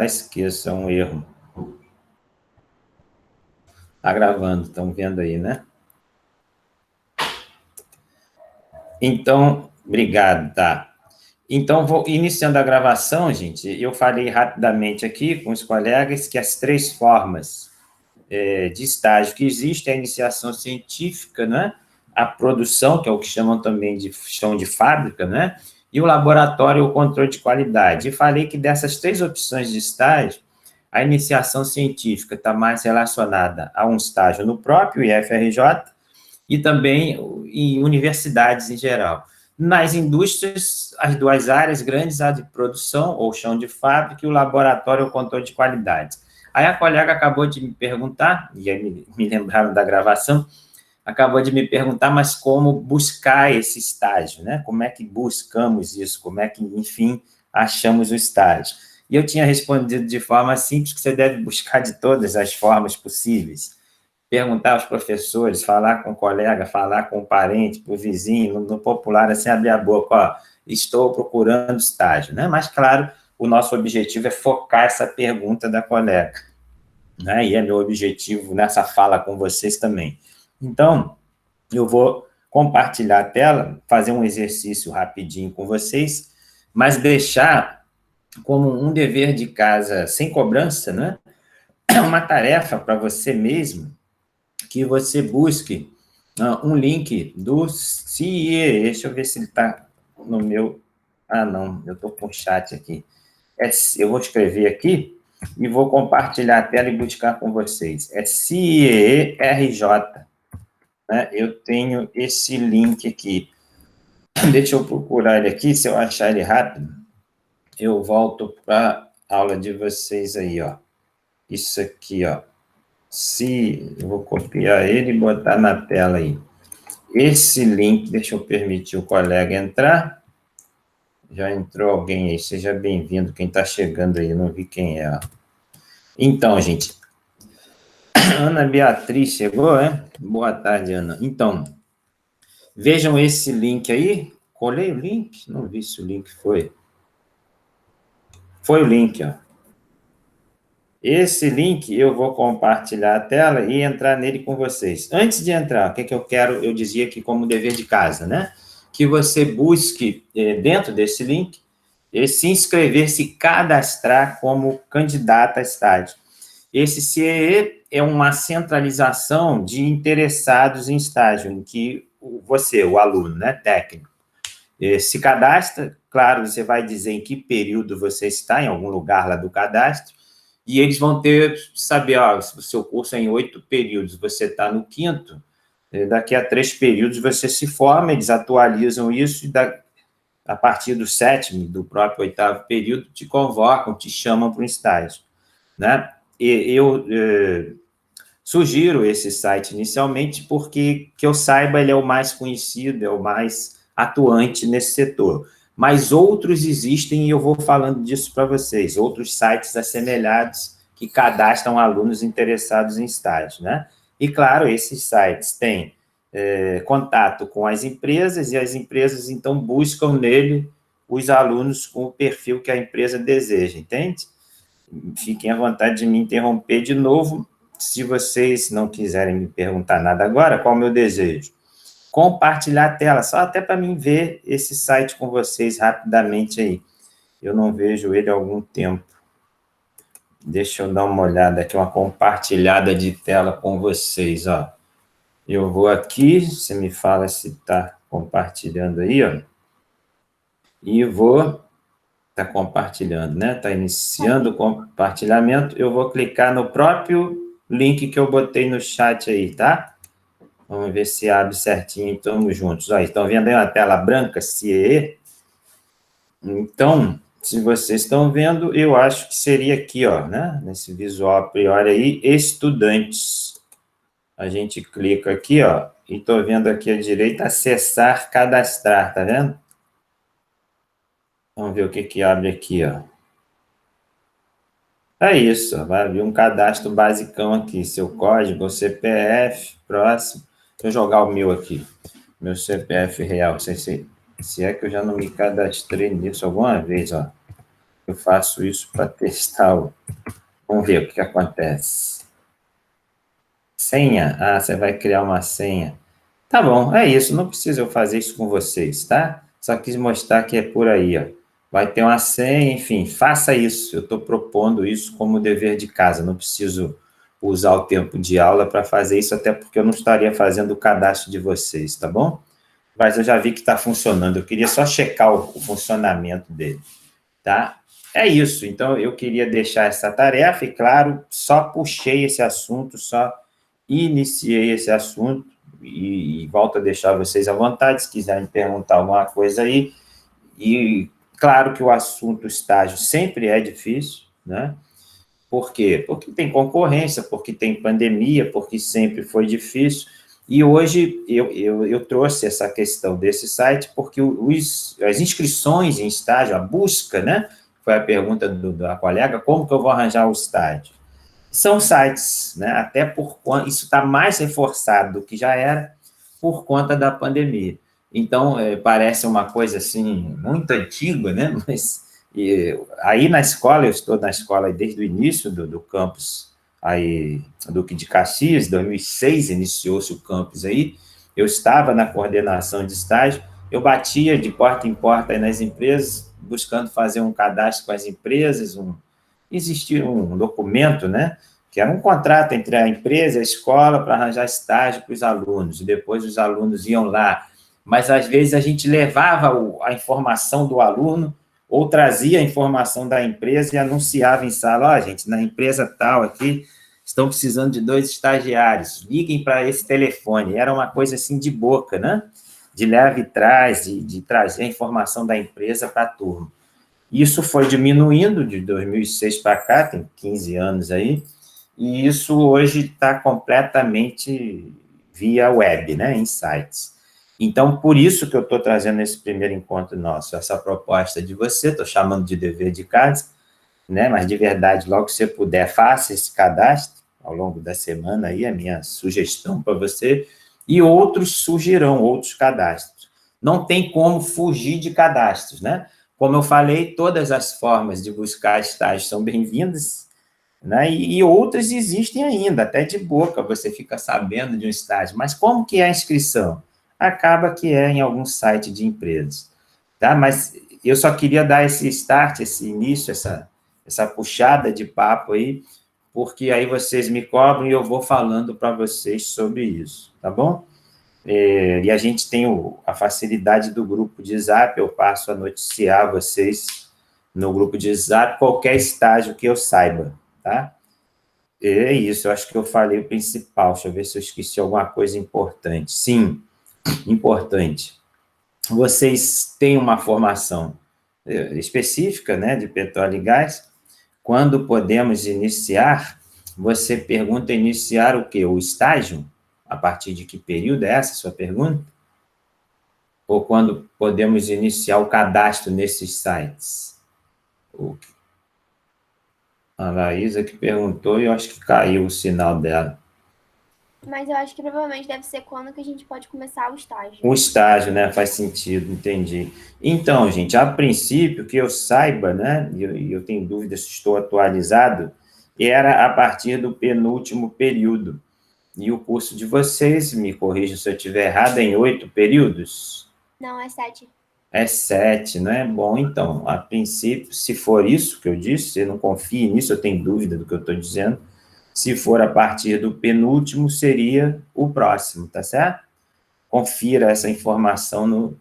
esqueço, é um erro. Está gravando, estão vendo aí, né? Então, obrigado, tá? Então, vou iniciando a gravação, gente. Eu falei rapidamente aqui com os colegas que as três formas de estágio que existem: a iniciação científica, né? A produção, que é o que chamam também de chão de fábrica, né? E o laboratório, o controle de qualidade. E falei que dessas três opções de estágio, a iniciação científica está mais relacionada a um estágio no próprio IFRJ e também em universidades em geral. Nas indústrias, as duas áreas grandes, a de produção, ou chão de fábrica, e o laboratório, ou controle de qualidade. Aí a colega acabou de me perguntar, e aí me lembraram da gravação, acabou de me perguntar, mas como buscar esse estágio, né? Como é que buscamos isso? Como é que, enfim, achamos o estágio? E eu tinha respondido de forma simples que você deve buscar de todas as formas possíveis. Perguntar aos professores, falar com o colega, falar com o parente, com o vizinho, no popular, assim, abrir a boca, ó, estou procurando estágio, né? Mas, claro, o nosso objetivo é focar essa pergunta da colega, né? E é meu objetivo nessa fala com vocês também. Então, eu vou compartilhar a tela, fazer um exercício rapidinho com vocês, mas deixar como um dever de casa sem cobrança, né? Uma tarefa para você mesmo, que você busque um link do CIE. Deixa eu ver se ele está no meu... Ah, não, eu estou com o chat aqui. Eu vou escrever aqui e vou compartilhar a tela e buscar com vocês. É CIERJ. Né? Eu tenho esse link aqui. Deixa eu procurar ele aqui, se eu achar ele rápido, eu volto para a aula de vocês aí, ó. Isso aqui, ó. Eu vou copiar ele e botar na tela aí. Esse link, deixa eu permitir o colega entrar. Já entrou alguém aí, seja bem-vindo, quem está chegando aí, não vi quem é. Ó. Então, gente, Ana Beatriz chegou, é? Boa tarde, Ana. Então, vejam esse link aí. Colei o link? Não vi se o link foi. Foi o link, ó. Esse link eu vou compartilhar a tela e entrar nele com vocês. Antes de entrar, o que eu quero, eu dizia aqui como dever de casa, né? Que você busque, dentro desse link, se inscrever, se cadastrar como candidato a estágio. Esse CEE é uma centralização de interessados em estágio, em que você, o aluno, né, técnico, se cadastra, claro, você vai dizer em que período você está, em algum lugar lá do cadastro, e eles vão saber, ó, se o seu curso é em 8 períodos, você está no 5º, daqui a 3 períodos você se forma, eles atualizam isso, e a partir do 7º, do próprio 8º período, te convocam, te chamam para um estágio, né? E eu sugiro esse site inicialmente porque, que eu saiba, ele é o mais conhecido, é o mais atuante nesse setor. Mas outros existem e eu vou falando disso para vocês, outros sites assemelhados que cadastram alunos interessados em estágio, né? E, claro, esses sites têm contato com as empresas e as empresas, então, buscam nele os alunos com o perfil que a empresa deseja, entende? Fiquem à vontade de me interromper de novo, se vocês não quiserem me perguntar nada agora. Qual é o meu desejo? Compartilhar a tela, só até para mim ver esse site com vocês rapidamente aí. Eu não vejo ele há algum tempo. Deixa eu dar uma olhada aqui, uma compartilhada de tela com vocês, ó. Eu vou aqui, você me fala se está compartilhando aí, ó. E vou... Está compartilhando, né? Está iniciando o compartilhamento. Eu vou clicar no próprio link que eu botei no chat aí, tá? Vamos ver se abre certinho, estamos juntos. Aí, estão vendo aí uma tela branca, CIE? Então, se vocês estão vendo, eu acho que seria aqui, ó, né? Nesse visual a priori aí, estudantes. A gente clica aqui, ó, e estou vendo aqui à direita, acessar, cadastrar, tá vendo? Vamos ver o que abre aqui, ó. É isso, vai abrir um cadastro basicão aqui, seu código, CPF, próximo. Deixa eu jogar o meu aqui, meu CPF real, se é que eu já não me cadastrei nisso alguma vez, ó. Eu faço isso para testar o... Vamos ver o que acontece. Senha? Ah, você vai criar uma senha. Tá bom, é isso. Não precisa eu fazer isso com vocês, tá? Só quis mostrar que é por aí, ó. Vai ter uma senha, enfim, faça isso. Eu estou propondo isso como dever de casa. Não preciso usar o tempo de aula para fazer isso, até porque eu não estaria fazendo o cadastro de vocês, tá bom? Mas eu já vi que está funcionando. Eu queria só checar o funcionamento dele, tá? É isso. Então, eu queria deixar essa tarefa e, claro, só puxei esse assunto, só iniciei esse assunto e volto a deixar vocês à vontade, se quiserem perguntar alguma coisa aí. E, claro que o assunto estágio sempre é difícil, né? Por quê? Porque tem concorrência, porque tem pandemia, porque sempre foi difícil. E hoje eu trouxe essa questão desse site porque as inscrições em estágio, a busca, né? Foi a pergunta da colega, como que eu vou arranjar o estágio? São sites, né? Até isso está mais reforçado do que já era por conta da pandemia. Então, parece uma coisa assim muito antiga, né? Mas aí na escola, eu estou na escola desde o início do campus aí, Duque de Caxias, 2006 iniciou-se o campus aí, eu estava na coordenação de estágio, eu batia de porta em porta aí nas empresas, buscando fazer um cadastro com as empresas, existia um documento, né, que era um contrato entre a empresa e a escola para arranjar estágio para os alunos, e depois os alunos iam lá, mas às vezes a gente levava a informação do aluno ou trazia a informação da empresa e anunciava em sala, ó, gente, na empresa tal aqui, estão precisando de 2 estagiários, liguem para esse telefone. Era uma coisa assim de boca, né? De leve e traz, de trazer a informação da empresa para a turma. Isso foi diminuindo de 2006 para cá, tem 15 anos aí, e isso hoje está completamente via web, né, em sites. Então, por isso que eu estou trazendo esse primeiro encontro nosso, essa proposta de você, estou chamando de dever de casa, né, mas de verdade, logo que você puder, faça esse cadastro ao longo da semana, aí a minha sugestão para você, e outros surgirão, outros cadastros. Não tem como fugir de cadastros, né? Como eu falei, todas as formas de buscar estágio são bem-vindas, né? E outras existem ainda, até de boca, você fica sabendo de um estágio. Mas como que é a inscrição? Acaba que é em algum site de empresas, tá? Mas eu só queria dar esse start, esse início, essa puxada de papo aí, porque aí vocês me cobram e eu vou falando para vocês sobre isso, tá bom? E a gente tem a facilidade do grupo de Zap, eu passo a noticiar vocês no grupo de Zap qualquer estágio que eu saiba, tá? É isso, eu acho que eu falei o principal, deixa eu ver se eu esqueci alguma coisa importante. Sim, importante. Vocês têm uma formação específica, né, de petróleo e gás. Quando podemos iniciar, você pergunta iniciar o quê? O estágio? A partir de que período? É essa a sua pergunta? Ou quando podemos iniciar o cadastro nesses sites? A Laísa que perguntou e eu acho que caiu o sinal dela. Mas eu acho que provavelmente deve ser quando que a gente pode começar o estágio. O estágio, né? Faz sentido, entendi. Então, gente, a princípio, que eu saiba, né? E eu tenho dúvida se estou atualizado, era a partir do penúltimo período. E o curso de vocês, me corrija se eu estiver errado, é em 8 períodos? Não, é 7. É 7, né? Bom, então, a princípio, se for isso que eu disse, você não confie nisso, eu tenho dúvida do que eu estou dizendo, se for a partir do penúltimo, seria o próximo, tá certo? Confira essa informação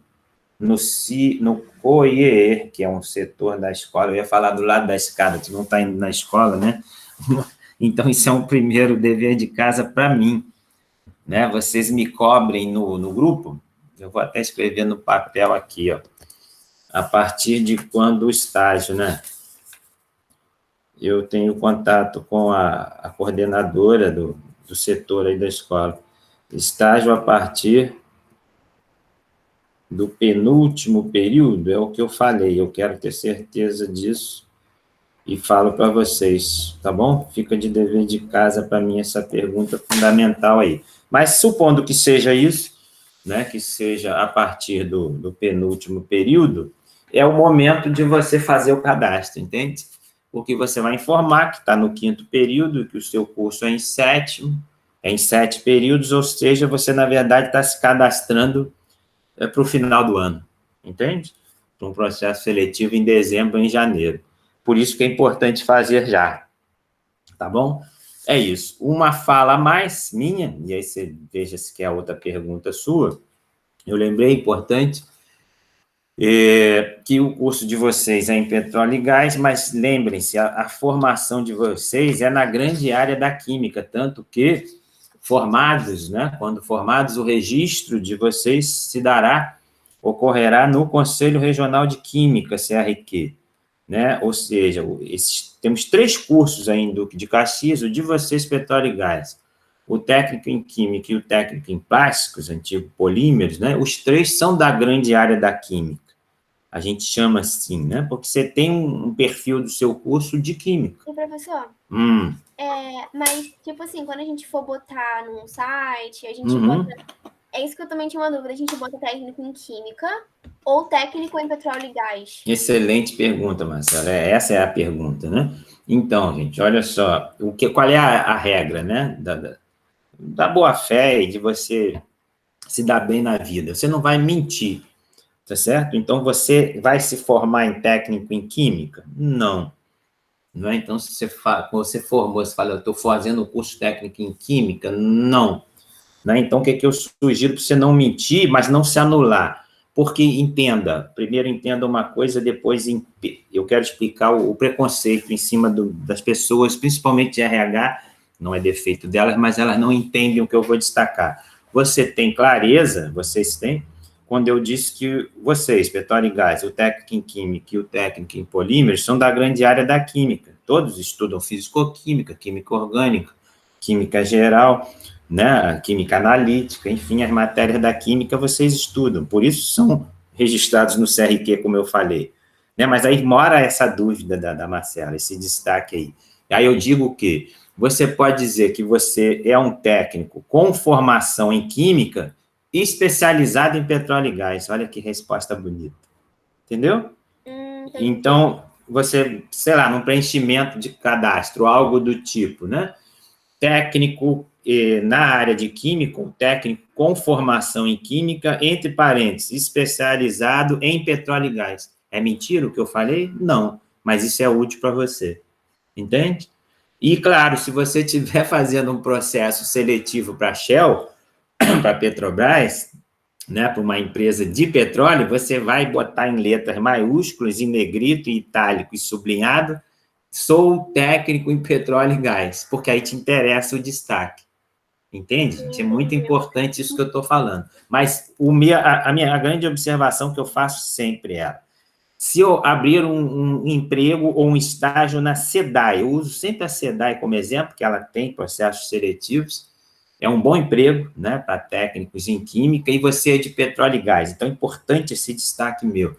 no COIE, que é um setor da escola. Eu ia falar do lado da escada, tu não está indo na escola, né? Então, isso é um primeiro dever de casa para mim, né? Vocês me cobrem no grupo, eu vou até escrever no papel aqui, ó, a partir de quando o estágio, né? Eu tenho contato com a coordenadora do setor aí da escola. Estágio a partir do penúltimo período, é o que eu falei, eu quero ter certeza disso e falo para vocês, tá bom? Fica de dever de casa para mim essa pergunta fundamental aí. Mas supondo que seja isso, né, que seja a partir do penúltimo período, é o momento de você fazer o cadastro, entende? Porque você vai informar que está no 5º período, que o seu curso é em 7º, é em 7 períodos, ou seja, você, na verdade, está se cadastrando para o final do ano, entende? Para um processo seletivo em dezembro ou em janeiro. Por isso que é importante fazer já, tá bom? É isso. Uma fala a mais minha, e aí você veja se quer outra pergunta sua, eu lembrei, importante, que o curso de vocês é em petróleo e gás, mas lembrem-se, a formação de vocês é na grande área da química, tanto que formados, né, quando formados, o registro de vocês ocorrerá no Conselho Regional de Química, CRQ, né, ou seja, temos 3 cursos aí em Duque de Caxias, o de vocês, petróleo e gás, o técnico em química e o técnico em plásticos, antigo polímeros, né, os 3 são da grande área da química. A gente chama assim, né? Porque você tem um perfil do seu curso de química. E professor, mas, tipo assim, quando a gente for botar num site, a gente bota... É isso que eu também tinha uma dúvida. A gente bota técnico em química ou técnico em petróleo e gás? Excelente pergunta, Marcela. Essa é a pergunta, né? Então, gente, olha só. Qual é a regra, né? Da boa-fé e de você se dar bem na vida. Você não vai mentir, tá certo? Então, você vai se formar em técnico em química? Não. Não é? Então, se quando você formou, você fala, eu estou fazendo o curso técnico em química? Não. Não é? Então, o que eu sugiro para você não mentir, mas não se anular? Porque, primeiro entenda uma coisa, depois eu quero explicar o preconceito em cima das pessoas, principalmente de RH, não é defeito delas, mas elas não entendem o que eu vou destacar. Você tem clareza, vocês têm, quando eu disse que vocês, petróleo e gás, o técnico em química e o técnico em polímeros, são da grande área da química. Todos estudam físico-química, química orgânica, química geral, né, química analítica, enfim, as matérias da química vocês estudam, por isso são registrados no CRQ, como eu falei. Né, mas aí mora essa dúvida da Marcela, esse destaque aí. Aí eu digo que você pode dizer que você é um técnico com formação em química especializado em petróleo e gás. Olha que resposta bonita. Entendeu? Então, você, sei lá, num preenchimento de cadastro, algo do tipo, né? Técnico na área de química, técnico com formação em química, entre parênteses, especializado em petróleo e gás. É mentira o que eu falei? Não, mas isso é útil para você. Entende? E, claro, se você estiver fazendo um processo seletivo para a Shell, para a Petrobras, né, para uma empresa de petróleo, você vai botar em letras maiúsculas, em negrito, em itálico e sublinhado, sou técnico em petróleo e gás, porque aí te interessa o destaque. Entende, gente? É muito importante isso que eu estou falando. Mas a grande observação que eu faço sempre é, se eu abrir um emprego ou um estágio na SEDAI, eu uso sempre a SEDAI como exemplo, que ela tem processos seletivos, é um bom emprego, né, para técnicos em química, e você é de petróleo e gás. Então, é importante esse destaque meu.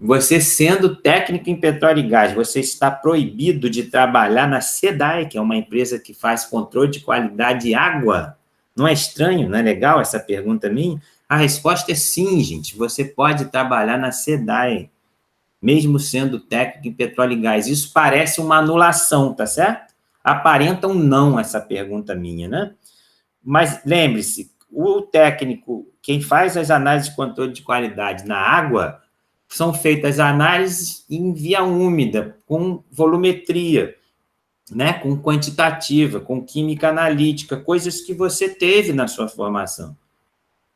Você sendo técnico em petróleo e gás, você está proibido de trabalhar na SEDAI, que é uma empresa que faz controle de qualidade de água. Não é estranho, não é legal essa pergunta minha? A resposta é sim, gente. Você pode trabalhar na SEDAI, mesmo sendo técnico em petróleo e gás. Isso parece uma anulação, tá certo? Aparenta um não essa pergunta minha, né? Mas lembre-se, o técnico, quem faz as análises de controle de qualidade na água, são feitas análises em via úmida, com volumetria, né, com quantitativa, com química analítica, coisas que você teve na sua formação.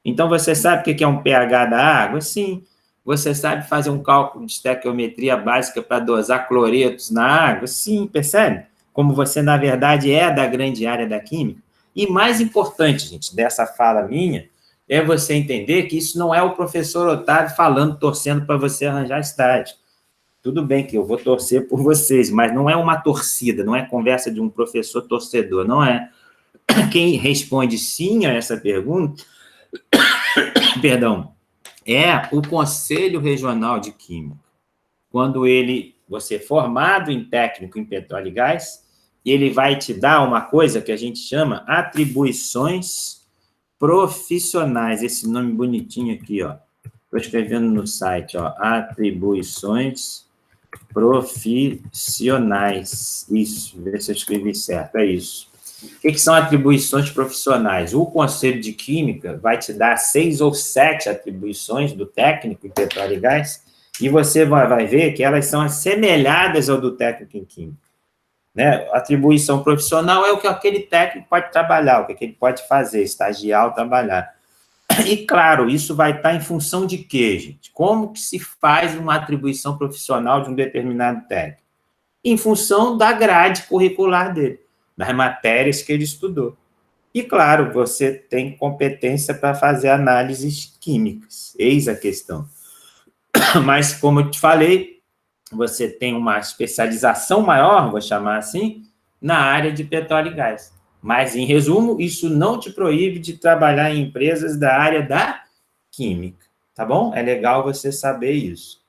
Então, você sabe o que é um pH da água? Sim. Você sabe fazer um cálculo de estequiometria básica para dosar cloretos na água? Sim, percebe? Como você, na verdade, é da grande área da química. E mais importante, gente, dessa fala minha, é você entender que isso não é o professor Otávio falando, torcendo para você arranjar estágio. Tudo bem que eu vou torcer por vocês, mas não é uma torcida, não é conversa de um professor torcedor, não é. Quem responde sim a essa pergunta, perdão, é o Conselho Regional de Química. Quando você é formado em técnico em petróleo e gás, ele vai te dar uma coisa que a gente chama atribuições profissionais, esse nome bonitinho aqui, ó. Estou escrevendo no site, ó, atribuições profissionais. Isso, ver se eu escrevi certo, é isso. O que são atribuições profissionais? O Conselho de Química vai te dar 6 ou 7 atribuições do técnico em petróleo e gás, e você vai ver que elas são assemelhadas ao do técnico em química. Né? A atribuição profissional é o que aquele técnico pode trabalhar, o que ele pode fazer, estagiar ou trabalhar. E, claro, isso vai estar em função de quê, gente? Como que se faz uma atribuição profissional de um determinado técnico? Em função da grade curricular dele, das matérias que ele estudou. E, claro, você tem competência para fazer análises químicas, eis a questão. Mas, como eu te falei, você tem uma especialização maior, vou chamar assim, na área de petróleo e gás. Mas, em resumo, isso não te proíbe de trabalhar em empresas da área da química, tá bom? É legal você saber isso.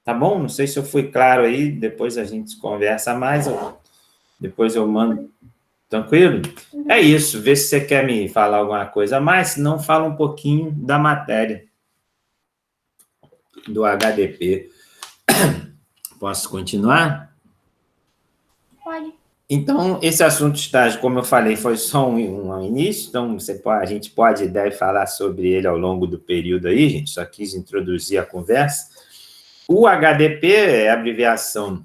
Tá bom? Não sei se eu fui claro aí, depois a gente conversa mais, depois eu mando. Tranquilo? É isso, vê se você quer me falar alguma coisa a mais, senão fala um pouquinho da matéria do HDP. Posso continuar? Pode. Então, esse assunto de estágio, como eu falei, foi só um início, então a gente pode e deve falar sobre ele ao longo do período aí, gente, só quis introduzir a conversa. O HDP é a abreviação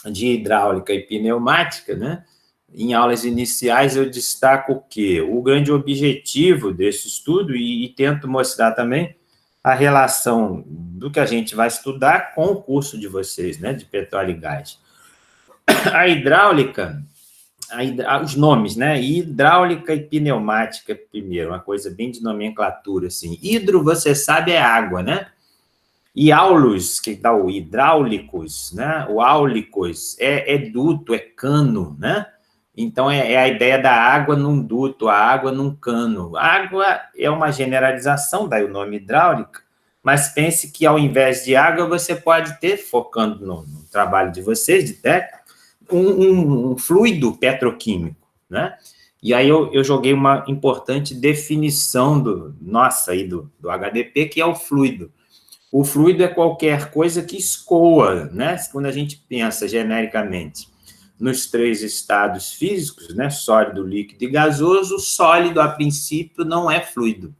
de hidráulica e pneumática, né? Em aulas iniciais eu destaco o quê? O grande objetivo desse estudo, e tento mostrar também a relação do que a gente vai estudar com o curso de vocês, né, de petróleo e gás. A hidráulica, os nomes, né, hidráulica e pneumática, primeiro, uma coisa bem de nomenclatura, assim. Hidro, você sabe, é água, né? E aulos, que dá o hidráulicos, né, o áulicos, é duto, é cano, né? Então, é a ideia da água num duto, a água num cano. A água é uma generalização, daí o nome hidráulica, mas pense que, ao invés de água, você pode ter, focando no trabalho de vocês, de técnico, um fluido petroquímico, né? E aí eu joguei uma importante definição do HDP, que é o fluido. O fluido é qualquer coisa que escoa, né? Quando a gente pensa genericamente nos 3 estados físicos, né, sólido, líquido e gasoso, o sólido, a princípio, não é fluido,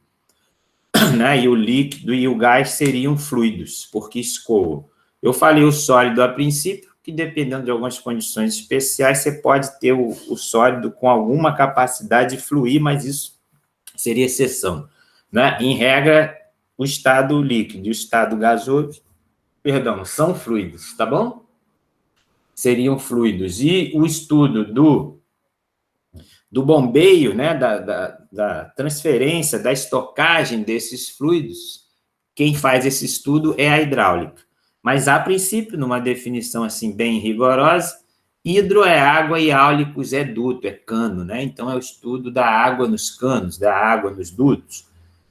né, e o líquido e o gás seriam fluidos, porque escoam. Eu falei o sólido a princípio, que dependendo de algumas condições especiais, você pode ter o sólido com alguma capacidade de fluir, mas isso seria exceção, né? Em regra, o estado líquido e o estado gasoso, são fluidos, tá bom? Seriam fluidos. E o estudo do bombeio, né, da transferência, da estocagem desses fluidos, quem faz esse estudo é a hidráulica. Mas, a princípio, numa definição assim bem rigorosa, hidro é água e áulicos é duto, é cano, né? Então, é o estudo da água nos canos, da água nos dutos.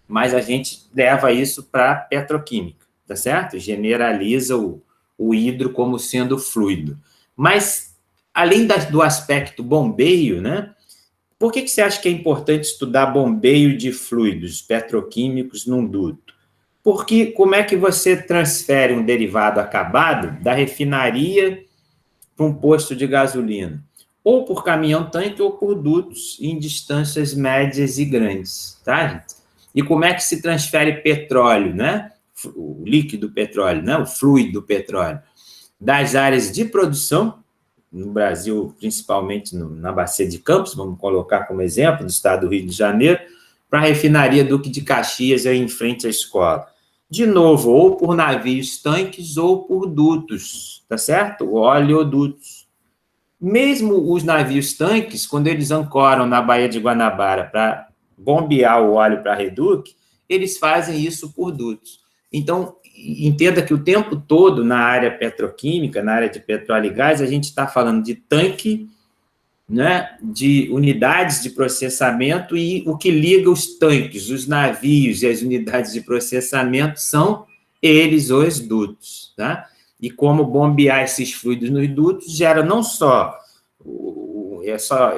Mas a gente leva isso para petroquímica, tá certo? Generaliza o hidro como sendo fluido. Mas, além do aspecto bombeio, né? Por que você acha que é importante estudar bombeio de fluidos petroquímicos num duto? Porque como é que você transfere um derivado acabado da refinaria para um posto de gasolina? Ou por caminhão-tanque ou por dutos em distâncias médias e grandes, tá, gente? E como é que se transfere petróleo, né? O líquido petróleo, né? O fluido petróleo, das áreas de produção, no Brasil, principalmente na Bacia de Campos, vamos colocar como exemplo, do estado do Rio de Janeiro, para a refinaria Duque de Caxias, aí em frente à escola. De novo, ou por navios tanques ou por dutos, tá certo? Oleodutos. Mesmo os navios tanques, quando eles ancoram na Baía de Guanabara para bombear o óleo para a Reduc, eles fazem isso por dutos. Então, entenda que o tempo todo, na área petroquímica, na área de petróleo e gás, a gente está falando de tanque, né, de unidades de processamento, e o que liga os tanques, os navios e as unidades de processamento são eles, os dutos, tá? E como bombear esses fluidos nos dutos gera não só,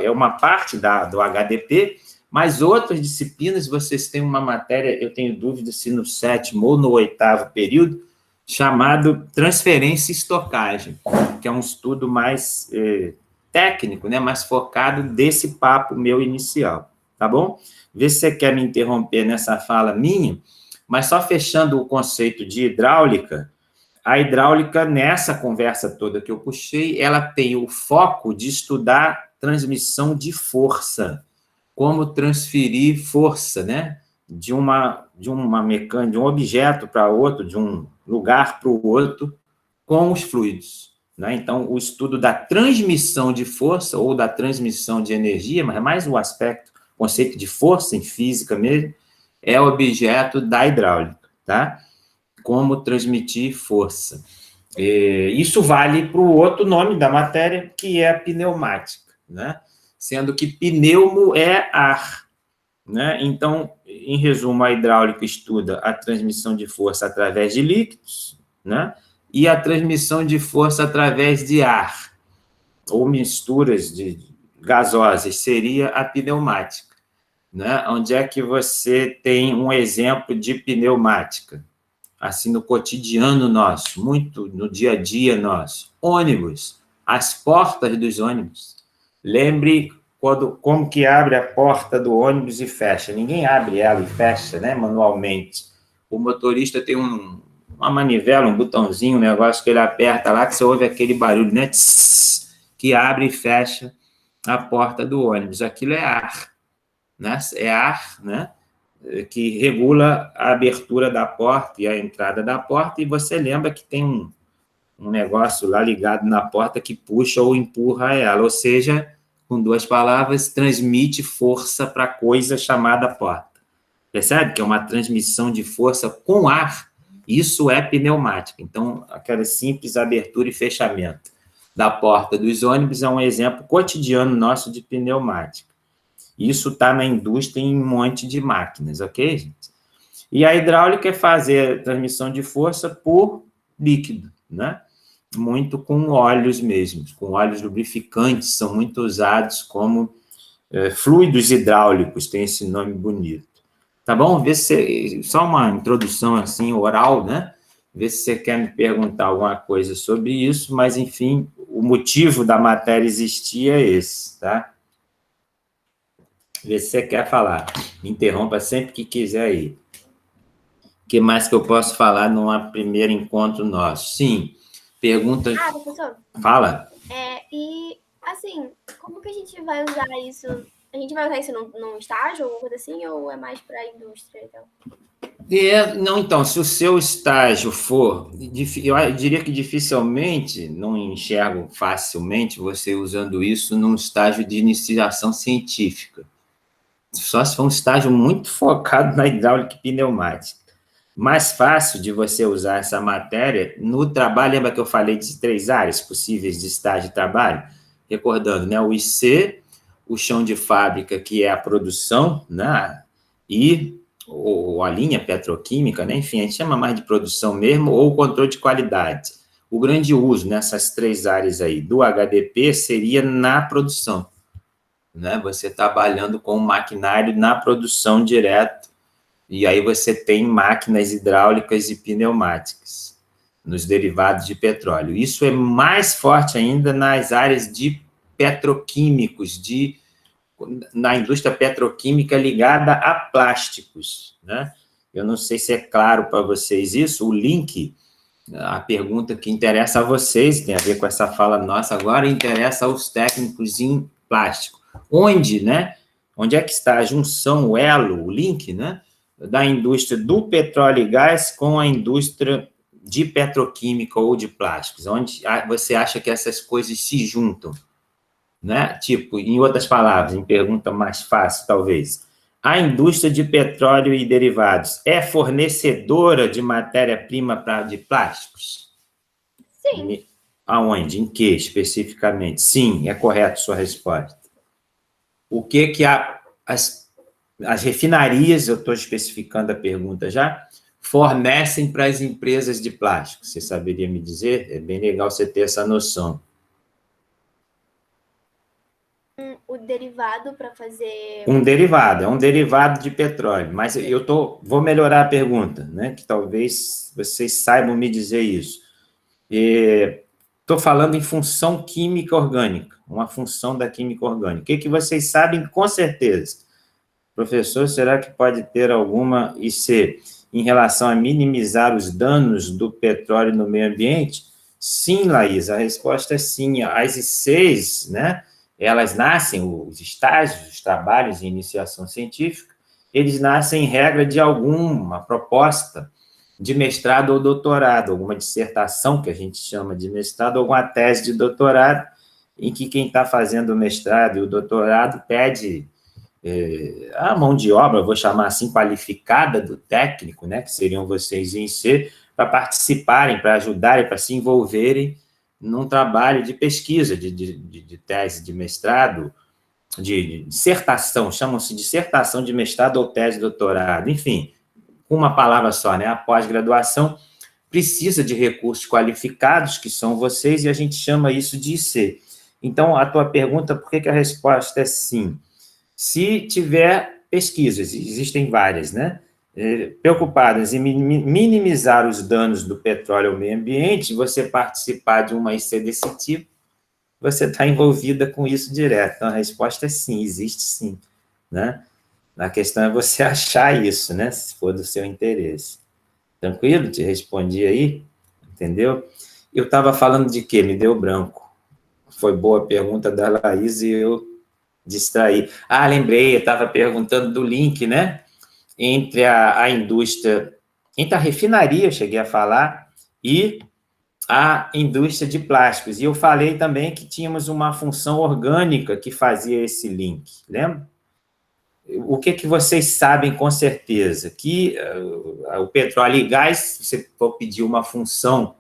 é uma parte do HDP, Mas outras disciplinas, vocês têm uma matéria, eu tenho dúvida se no 7º ou no 8º período, chamado transferência e estocagem, que é um estudo mais técnico, né, mais focado desse papo meu inicial, tá bom? Vê se você quer me interromper nessa fala minha, mas só fechando o conceito de hidráulica, a hidráulica, nessa conversa toda que eu puxei, ela tem o foco de estudar transmissão de força, como transferir força, né, de uma mecânica, de um objeto para outro, de um lugar para o outro, com os fluidos, né? Então, o estudo da transmissão de força ou da transmissão de energia, mas é mais o aspecto, conceito de força em física mesmo, é objeto da hidráulica, tá? Como transmitir força. Isso vale para o outro nome da matéria, que é a pneumática, né? Sendo que pneumo é ar, né? Então, em resumo, a hidráulica estuda a transmissão de força através de líquidos, né? E a transmissão de força através de ar, ou misturas de gasosas, seria a pneumática, né? Onde é que você tem um exemplo de pneumática? Assim, no cotidiano nosso, muito no dia a dia nosso. Ônibus, as portas dos ônibus. Lembre como que abre a porta do ônibus e fecha. Ninguém abre ela e fecha, né, manualmente. O motorista tem uma manivela, um botãozinho, um negócio que ele aperta lá, que você ouve aquele barulho, né, tss, que abre e fecha a porta do ônibus. Aquilo é ar, né? É ar, né, que regula a abertura da porta e a entrada da porta, e você lembra que tem um negócio lá ligado na porta que puxa ou empurra ela, ou seja, com duas palavras, transmite força para a coisa chamada porta. Percebe que é uma transmissão de força com ar? Isso é pneumática. Então, aquela simples abertura e fechamento da porta dos ônibus é um exemplo cotidiano nosso de pneumática. Isso está na indústria em um monte de máquinas, ok, gente? E a hidráulica é fazer a transmissão de força por líquido, né? Muito com óleos mesmo, com óleos lubrificantes, são muito usados como fluidos hidráulicos, tem esse nome bonito. Tá bom? Vê se só uma introdução assim, oral, né? Vê se você quer me perguntar alguma coisa sobre isso, mas, enfim, o motivo da matéria existir é esse, tá? Vê se você quer falar. Me interrompa sempre que quiser aí. O que mais que eu posso falar num primeiro encontro nosso? Sim, pergunta... professor. Fala. E, assim, como que a gente vai usar isso? A gente vai usar isso num estágio ou coisa assim, ou é mais para a indústria e tal? Não, então, se o seu estágio for... Eu diria que dificilmente, não enxergo facilmente você usando isso num estágio de iniciação científica. Só se for um estágio muito focado na hidráulica e pneumática. Mais fácil de você usar essa matéria no trabalho, lembra que eu falei de 3 áreas possíveis de estágio de trabalho? Recordando, né? O IC, o chão de fábrica, que é a produção, né? E ou a linha petroquímica, né? Enfim, a gente chama mais de produção mesmo, ou controle de qualidade. O grande uso nessas 3 áreas aí do HDP seria na produção, né? Você trabalhando com o maquinário na produção direto, e aí você tem máquinas hidráulicas e pneumáticas nos derivados de petróleo. Isso é mais forte ainda nas áreas de petroquímicos, na indústria petroquímica ligada a plásticos, né? Eu não sei se é claro para vocês isso, o link, a pergunta que interessa a vocês, tem a ver com essa fala nossa agora, interessa aos técnicos em plástico. Onde, né? Onde é que está a junção, o elo, o link, né? Da indústria do petróleo e gás com a indústria de petroquímica ou de plásticos, onde você acha que essas coisas se juntam, né? Tipo, em outras palavras, em pergunta mais fácil, talvez, a indústria de petróleo e derivados é fornecedora de matéria-prima de plásticos? Sim. Aonde? Em que, especificamente? Sim, é correto sua resposta. O que as refinarias, eu estou especificando a pergunta já, fornecem para as empresas de plástico? Você saberia me dizer? É bem legal você ter essa noção. O derivado para fazer... Um derivado, é um derivado de petróleo. Mas vou melhorar a pergunta, né? Que talvez vocês saibam me dizer isso. Estou falando em função química orgânica, uma função da química orgânica. O que vocês sabem com certeza? Professor, será que pode ter alguma IC em relação a minimizar os danos do petróleo no meio ambiente? Sim, Laís, a resposta é sim. As ICs, né, elas nascem, os estágios, os trabalhos de iniciação científica, eles nascem em regra de alguma proposta de mestrado ou doutorado, alguma dissertação, que a gente chama de mestrado, alguma tese de doutorado, em que quem está fazendo o mestrado e o doutorado pede a mão de obra, vou chamar assim, qualificada do técnico, né, que seriam vocês em C, para participarem, para ajudarem, para se envolverem num trabalho de pesquisa, de tese de mestrado, de dissertação, chamam-se dissertação de mestrado ou tese de doutorado, enfim, uma palavra só, né, a pós-graduação precisa de recursos qualificados, que são vocês, e a gente chama isso de IC. Então, a tua pergunta, por que a resposta é sim? Se tiver pesquisas, existem várias, né, preocupadas em minimizar os danos do petróleo ao meio ambiente, você participar de uma IC desse tipo, você está envolvida com isso direto. Então, a resposta é sim, existe sim, né? A questão é você achar isso, né, se for do seu interesse. Tranquilo? Te respondi aí? Entendeu? Eu estava falando de quê? Me deu branco. Foi boa a pergunta da Laís e eu distraí. Lembrei, eu estava perguntando do link, né? Entre a indústria, entre a refinaria, eu cheguei a falar, e a indústria de plásticos. E eu falei também que tínhamos uma função orgânica que fazia esse link, lembra? O que vocês sabem com certeza? Que o petróleo e gás, se você for pedir uma função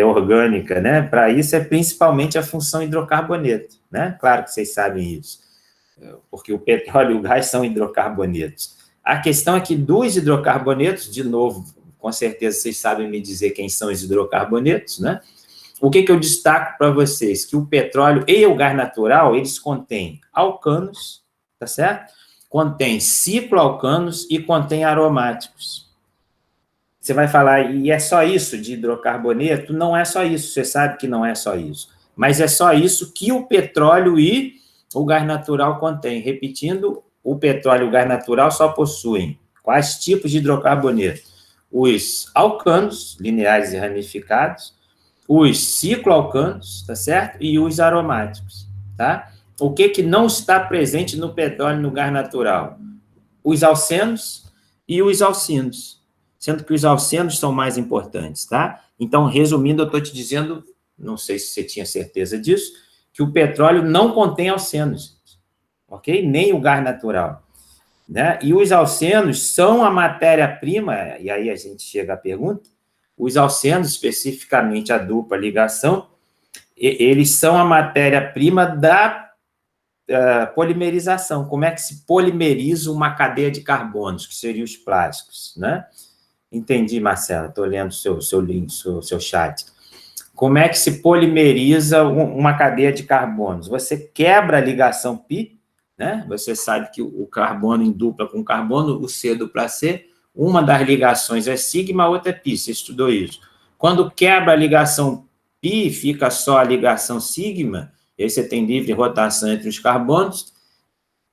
orgânica, né? Para isso é principalmente a função hidrocarboneto, né? Claro que vocês sabem isso, porque o petróleo e o gás são hidrocarbonetos. A questão é que dos hidrocarbonetos, de novo, com certeza vocês sabem me dizer quem são os hidrocarbonetos, né? O que eu destaco para vocês? Que o petróleo e o gás natural, eles contêm alcanos, tá certo? Contém cicloalcanos e contém aromáticos. Você vai falar, e é só isso de hidrocarboneto? Não é só isso, você sabe que não é só isso. Mas é só isso que o petróleo e o gás natural contém. Repetindo, o petróleo e o gás natural só possuem quais tipos de hidrocarboneto? Os alcanos, lineares e ramificados, os cicloalcanos, tá certo? E os aromáticos, tá? O que não está presente no petróleo e no gás natural? Os alcenos e os alcinos, sendo que os alcenos são mais importantes, tá? Então, resumindo, eu estou te dizendo, não sei se você tinha certeza disso, que o petróleo não contém alcenos, ok? Nem o gás natural, né? E os alcenos são a matéria-prima, e aí a gente chega à pergunta, os alcenos, especificamente a dupla ligação, eles são a matéria-prima da polimerização. Como é que se polimeriza uma cadeia de carbonos, que seriam os plásticos, né? Entendi, Marcela, estou lendo seu link, seu chat. Como é que se polimeriza uma cadeia de carbonos? Você quebra a ligação π, né? Você sabe que o carbono em dupla com carbono, o C dupla C, uma das ligações é sigma, a outra é π, você estudou isso. Quando quebra a ligação π, fica só a ligação sigma, e aí você tem livre rotação entre os carbonos,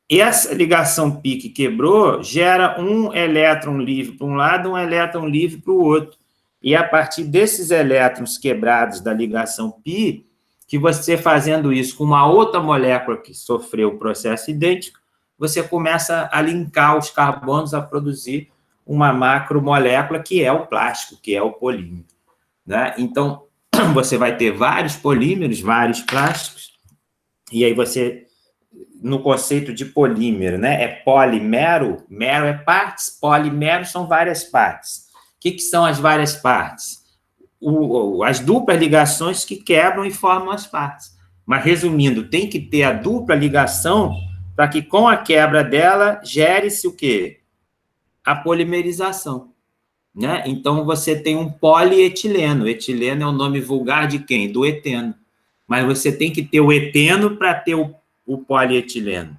e essa ligação π que quebrou gera um elétron livre para um lado, um elétron livre para o outro. E a partir desses elétrons quebrados da ligação π, que você fazendo isso com uma outra molécula que sofreu o processo idêntico, você começa a linkar os carbonos a produzir uma macromolécula que é o plástico, que é o polímero, né? Então, você vai ter vários polímeros, vários plásticos, e aí você, no conceito de polímero, né? É polimero, mero é partes, polimero são várias partes. O que são as várias partes? As duplas ligações que quebram e formam as partes. Mas, resumindo, tem que ter a dupla ligação para que, com a quebra dela, gere-se o quê? A polimerização, né? Então, você tem um polietileno. Etileno é o nome vulgar de quem? Do eteno. Mas você tem que ter o eteno para ter o o polietileno,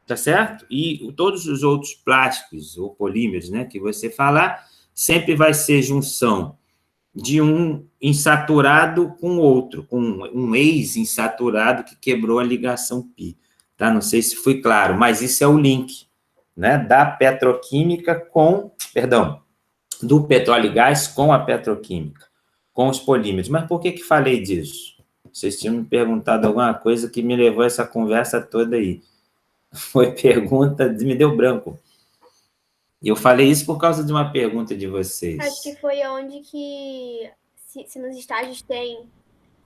tá certo? E todos os outros plásticos ou polímeros, né, que você falar, sempre vai ser junção de um insaturado com outro, com um ex-insaturado que quebrou a ligação π, tá? Não sei se foi claro, mas isso é o link, né, da petroquímica com, perdão, do petróleo e gás com a petroquímica, com os polímeros. Mas por que falei disso? Vocês tinham me perguntado alguma coisa que me levou a essa conversa toda aí. Foi pergunta, me deu branco. Eu falei isso por causa de uma pergunta de vocês. Acho que foi onde que, se nos estágios tem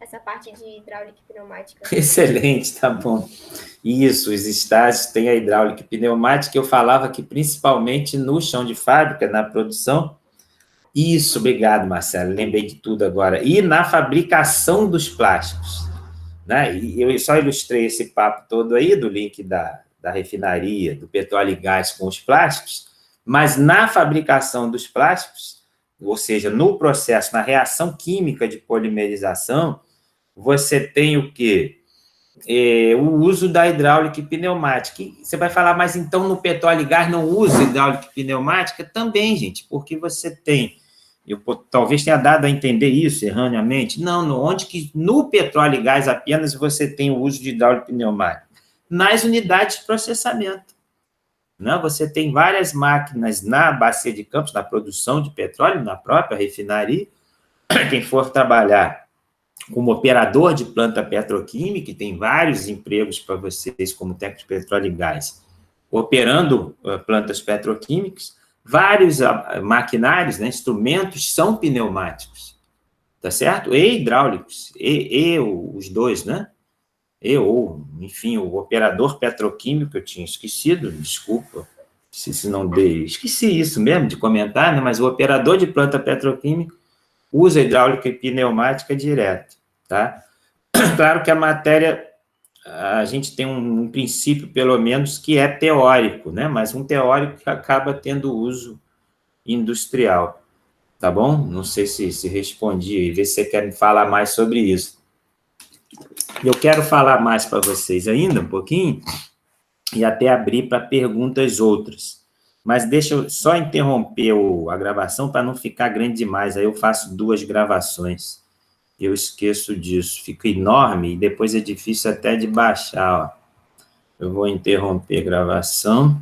essa parte de hidráulica e pneumática. Excelente, tá bom. Isso, os estágios têm a hidráulica e pneumática. Eu falava que principalmente no chão de fábrica, na produção. Isso, obrigado, Marcelo, lembrei de tudo agora. E na fabricação dos plásticos, né? E eu só ilustrei esse papo todo aí do link da refinaria, do petróleo e gás com os plásticos, mas na fabricação dos plásticos, ou seja, no processo, na reação química de polimerização, você tem o quê? O uso da hidráulica e pneumática. E você vai falar, mas então no petróleo e gás não usa hidráulica e pneumática? Também, gente, porque você tem... Eu talvez tenha dado a entender isso erroneamente. Não, onde que no petróleo e gás apenas você tem o uso de hidráulica e pneumática? Nas unidades de processamento. Não, você tem várias máquinas na bacia de Campos, na produção de petróleo, na própria refinaria. Quem for trabalhar como operador de planta petroquímica, tem vários empregos para vocês como técnico de petróleo e gás, operando plantas petroquímicas, vários maquinários, né, instrumentos são pneumáticos, tá certo? E hidráulicos, os dois, né? Enfim, o operador petroquímico, eu tinha esquecido, desculpa, se não dei, esqueci isso mesmo de comentar, né? Mas o operador de planta petroquímica usa hidráulica e pneumática direto, tá? Claro que a matéria, a gente tem um princípio, pelo menos, que é teórico, né? Mas um teórico que acaba tendo uso industrial, tá bom? Não sei se respondi, e ver se você quer me falar mais sobre isso. Eu quero falar mais para vocês ainda, um pouquinho, e até abrir para perguntas outras. Mas deixa eu só interromper a gravação para não ficar grande demais. Aí eu faço 2 gravações. Eu esqueço disso. Fica enorme e depois é difícil até de baixar. Ó. Eu vou interromper a gravação.